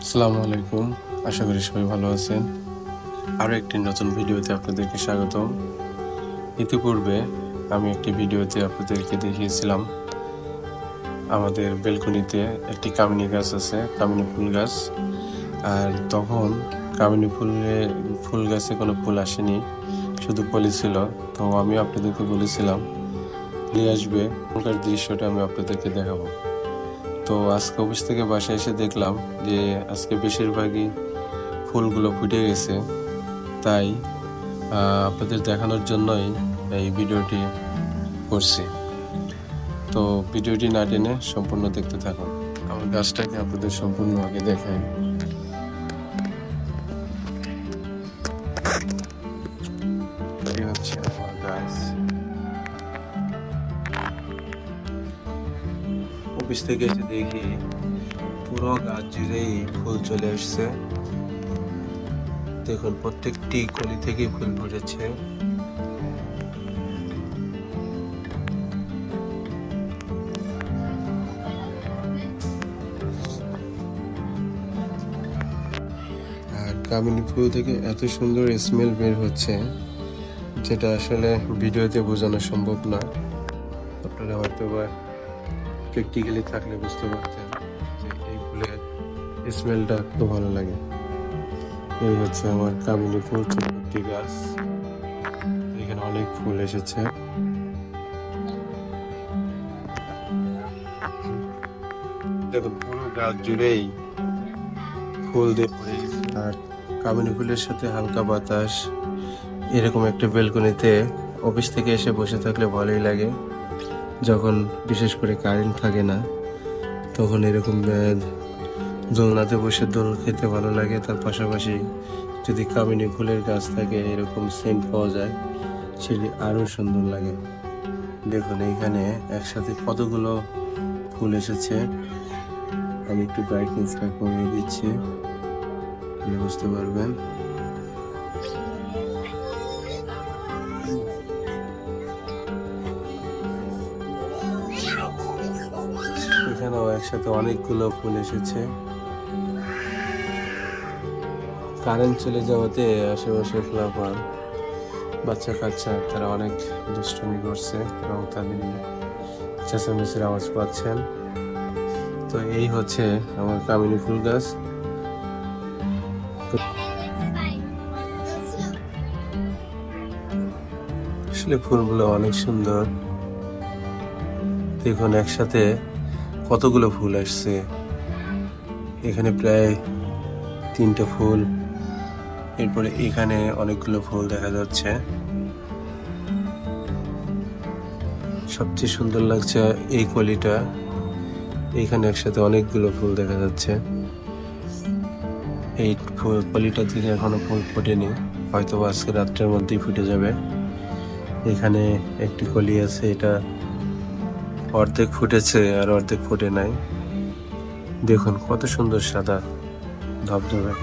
আসসালামু আলাইকুম। আশা করি সবাই ভালো আছেন। আরও একটি নতুন ভিডিওতে আপনাদেরকে স্বাগতম। ইতিপূর্বে আমি একটি ভিডিওতে আপনাদেরকে দেখিয়েছিলাম আমাদের বেলকনিতে একটি কামিনী গাছ আছে, কামিনী ফুল গাছ। আর তখন কামিনী ফুল গাছে কোনো ফুল আসেনি, শুধু কলি ছিল। তো আমি আপনাদেরকে বলেছিলাম নিয়ে আসবে, ওখানকার দৃশ্যটা আমি আপনাদেরকে দেখাবো। তো আজকে অফিস থেকে বাসায় এসে দেখলাম যে আজকে বেশিরভাগই ফুলগুলো ফুটে গেছে। তাই আপনাদের দেখানোর জন্যই এই ভিডিওটি করছি। তো ভিডিওটি না টেনে সম্পূর্ণ দেখতে থাকুন। আমার গাছটাকে আপনাদের সম্পূর্ণ আগে দেখাই। এই হচ্ছে আমার গাছ। অফিস থেকে এসে দেখি পুরো গাছ জুড়েই ফুল চলে আসছে। দেখুন, প্রত্যেকটি কলি থেকে ফুল ফুটেছে। আর কামিনী ফুল থেকে এত সুন্দর স্মেল বের হচ্ছে, যেটা আসলে ভিডিওতে বোঝানো সম্ভব না। আপনারা হয়তো বা প্র্যাকটিক্যালি থাকলে বুঝতে পারতেন যে এই ফুলের স্মেলটা খুব ভালো লাগে। এই হচ্ছে আমার কামিনী ফুল, ছোট একটি গাছ। এখানে অনেক ফুল এসেছে। দেখুন, পুরো গাছ জুড়েই ফুল দিয়ে ভরে গেছে। আর কামিনী ফুলের সাথে হালকা বাতাস, এরকম একটা বেলকনিতে অফিস থেকে এসে বসে থাকলে ভালোই লাগে। যখন বিশেষ করে কারেন্ট থাকে না, তখন এরকম দোলনাতে বসে দোল খেতে ভালো লাগে। তার পাশাপাশি যদি কামিনী ফুলের গাছ থাকে, এরকম সেন্ট পাওয়া যায়, সেটি আরও সুন্দর লাগে। দেখুন, এইখানে একসাথে কতগুলো ফুল এসেছে। আমি একটু ব্রাইটনেসটা কমিয়ে দিচ্ছি, তাহলে বুঝতে পারবেন। এখানেও একসাথে অনেকগুলো ফুল এসেছে। কারেন্ট চলে যাওয়াতে আশেপাশে ফ্লাওয়ার বাচ্চা কাচ্চা তারা অনেক দুষ্টুমি করছে এবং তাদের চেঁচামেচির আওয়াজ পাচ্ছেন। তো এই হচ্ছে আমার কামিনী ফুল গাছ। আসলে ফুলগুলো অনেক সুন্দর। দেখুন, একসাথে কতগুলো ফুল আসছে। এখানে প্রায় 3টে ফুল, এরপরে এখানে অনেকগুলো ফুল দেখা যাচ্ছে। সবচেয়ে সুন্দর লাগছে এই কলিটা, এইখানে একসাথে অনেকগুলো ফুল দেখা যাচ্ছে। এই কলিটা থেকে এখনো ফুল ফোটেনি, হয়তো আজকে রাত্রের মধ্যেই ফুটে যাবে। এখানে একটি কলি আছে, এটা অর্ধেক ফুটেছে আর অর্ধেক ফোটে নাই। দেখুন কত সুন্দর সাদা ধবধবে,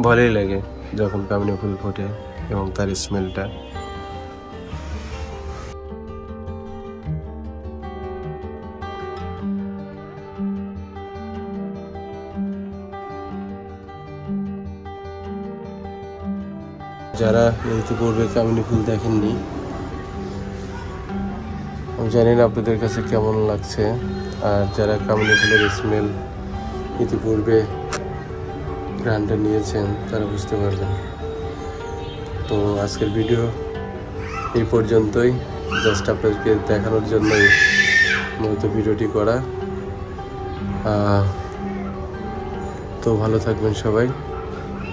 ভালোই লাগে যখন কামিনী ফুল ফোটে এবং তার স্মেলটা। যারা ইতিপূর্বে কামিনী ফুল দেখেননি, আমি জানি না আপনাদের কাছে কেমন লাগছে। আর যারা কামিনী ফুলের স্মেল ইতিপূর্বে ঘ্রাণটা নিয়েছেন, তারা বুঝতে পারবেন। তো আজকের ভিডিও এই পর্যন্তই, জাস্ট আপনাদেরকে দেখানোর জন্যই মূলত ভিডিওটি করা। তো ভালো থাকবেন সবাই,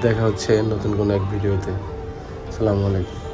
দেখা হচ্ছে নতুন কোনো এক ভিডিওতে। আসসালামু আলাইকুম।